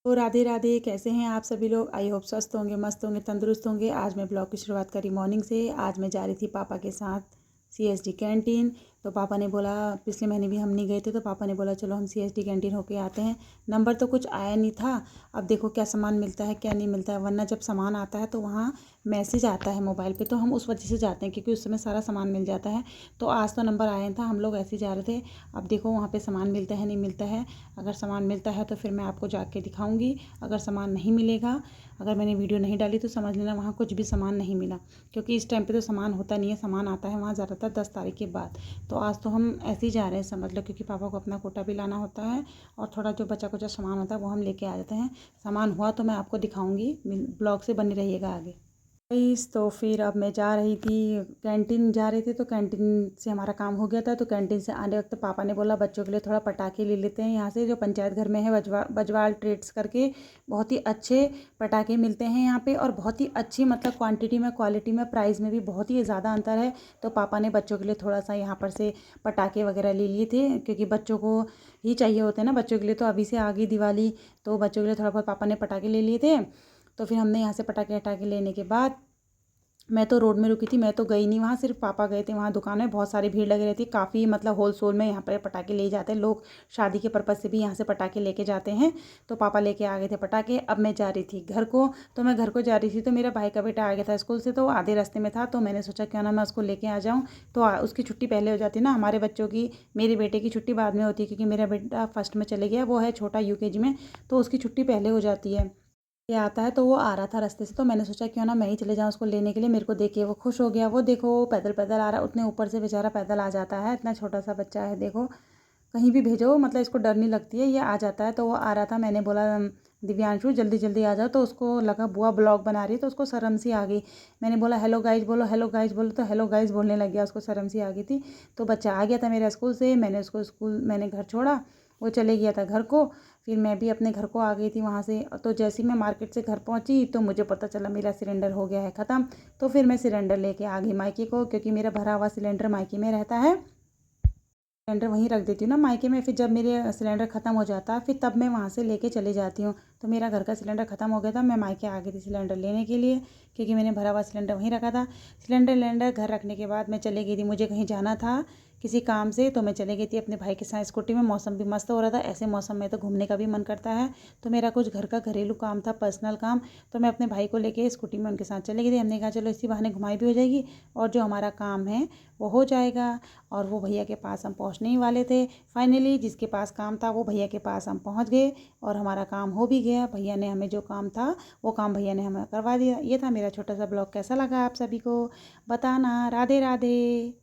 तो राधे राधे, कैसे हैं आप सभी लोग। आई होप स्वस्थ होंगे, मस्त होंगे, तंदुरुस्त होंगे। आज मैं ब्लॉग की शुरुआत करी मॉर्निंग से। आज मैं जा रही थी पापा के साथ सीएसडी कैंटीन। तो पापा ने बोला, पिछले महीने भी हम नहीं गए थे, तो पापा ने बोला चलो हम सीएसडी कैंटीन होके आते हैं। नंबर तो कुछ आया नहीं था। अब देखो क्या सामान मिलता है क्या नहीं मिलता है, वरना जब सामान आता है तो वहाँ मैसेज आता है मोबाइल पे, तो हम उस वजह से जाते हैं क्योंकि उस समय सारा सामान मिल जाता है। तो आज तो नंबर आया था, हम लोग ऐसे ही जा रहे थे। अब देखो वहाँ पे सामान मिलता है नहीं मिलता है। अगर सामान मिलता है तो फिर मैं आपको जाके दिखाऊंगी। अगर सामान नहीं मिलेगा, अगर मैंने वीडियो नहीं डाली तो समझ लेना वहाँ कुछ भी सामान नहीं मिला, क्योंकि इस टाइम पे तो सामान होता नहीं है। सामान आता है वहाँ ज़्यादातर 10 तारीख के बाद। तो आज तो हम ऐसे ही जा रहे हैं समझ लो, क्योंकि पापा को अपना कोटा भी लाना होता है और थोड़ा जो बचा कुचा सामान होता है वो हम लेके आ जाते हैं। सामान हुआ तो मैं आपको दिखाऊंगी, ब्लॉग से बनी रहिएगा आगे। तो फिर अब मैं जा रही थी कैंटीन, जा रहे थे तो कैंटीन से हमारा काम हो गया था। तो कैंटीन से आने वक्त पापा ने बोला बच्चों के लिए थोड़ा पटाखे ले लेते हैं यहाँ से, जो पंचायत घर में है बजवाल ट्रेड्स करके। बहुत ही अच्छे पटाखे मिलते हैं यहाँ पे और बहुत ही अच्छी मतलब क्वांटिटी में, क्वालिटी में, प्राइस में भी बहुत ही ज़्यादा अंतर है। तो पापा ने बच्चों के लिए थोड़ा सा यहाँ पर से पटाखे वगैरह ले लिए थे, क्योंकि बच्चों को ही चाहिए होते हैं ना बच्चों के लिए। तो अभी से आ गई दिवाली, तो बच्चों के लिए थोड़ा बहुत पापा ने पटाखे ले लिए थे। तो फिर हमने यहाँ से पटाखे हटाके लेने के बाद मैं तो रोड में रुकी थी, मैं तो गई नहीं वहाँ, सिर्फ पापा गए थे वहाँ। दुकान में बहुत सारी भीड़ लगी रहती है, काफ़ी मतलब होलसेल में यहाँ पर पटाखे ले जाते हैं लोग। शादी के पर्पज़ से भी यहाँ से पटाखे लेके जाते हैं। तो पापा लेके आ गए थे पटाखे। अब मैं जा रही थी घर को। तो मैं घर को जा रही थी तो मेरा भाई का बेटा आ गया था स्कूल से, तो वो आधे रास्ते में था। तो मैंने सोचा क्यों ना मैं उसको लेके आ जाऊँ। तो उसकी छुट्टी पहले हो जाती है ना, हमारे बच्चों की। मेरे बेटे की छुट्टी बाद में होती है, क्योंकि मेरा बेटा फर्स्ट में चले गया, वो है छोटा यूकेजी में। तो उसकी छुट्टी पहले हो जाती है। ये आता है, तो वो आ रहा था रास्ते से, तो मैंने सोचा क्यों ना मैं ही चले जाऊँ उसको लेने के लिए। मेरे को देख के वो खुश हो गया। वो देखो पैदल पैदल आ रहा है, उतने ऊपर से बेचारा पैदल आ जाता है। इतना छोटा सा बच्चा है देखो, कहीं भी भेजो मतलब इसको डर नहीं लगती है, ये आ जाता है। तो वो आ रहा था, मैंने बोला दिव्यांशु जल्दी जल्दी आ जाओ। तो उसको लगा बुआ ब्लॉग बना रही है, तो उसको शर्म सी आ गई। मैंने बोला हेलो गाइज बोलो, हेलो गाइज बोलो, तो हेलो गाइज बोलने लग गया, उसको शर्म सी आ गई थी। तो बच्चा आ गया था मेरा स्कूल से, मैंने घर छोड़ा, वो चले गया था घर को। फिर मैं भी अपने घर को आ गई थी वहाँ से। तो जैसे ही मैं मार्केट से घर पहुँची तो मुझे पता चला मेरा सिलेंडर हो गया है ख़त्म। तो फिर मैं सिलेंडर लेके आ गई मायके को, क्योंकि मेरा भरा हुआ सिलेंडर मायके में रहता है। सिलेंडर वहीं रख देती हूँ ना मायके में, फिर जब मेरे सिलेंडर ख़त्म हो जाता है फिर तब मैं वहाँ से लेके चली जाती हूँ। तो मेरा घर का सिलेंडर ख़त्म हो गया था, मैं मायके आ गई थी सिलेंडर लेने के लिए, क्योंकि मैंने भरा हुआ सिलेंडर वहीं रखा था। सिलेंडर घर रखने के बाद मैं चली गई थी, मुझे कहीं जाना था किसी काम से। तो मैं चली गई थी अपने भाई के साथ स्कूटी में। मौसम भी मस्त हो रहा था, ऐसे मौसम में तो घूमने का भी मन करता है। तो मेरा कुछ घर का घरेलू काम था, पर्सनल काम। तो मैं अपने भाई को लेके स्कूटी में उनके साथ चली गई थी। हमने कहा चलो इसी बहाने घुमाई भी हो जाएगी और जो हमारा काम है वो हो जाएगा। और वो भैया के पास हम पहुंचने ही वाले थे। फाइनली जिसके पास काम था वो भैया के पास हम पहुंच गए और हमारा काम हो भी गया। भैया ने हमें जो काम था वो काम भैया ने हमें करवा दिया। ये था मेरा छोटा सा ब्लॉग। कैसा लगा आप सभी को बताना। राधे राधे।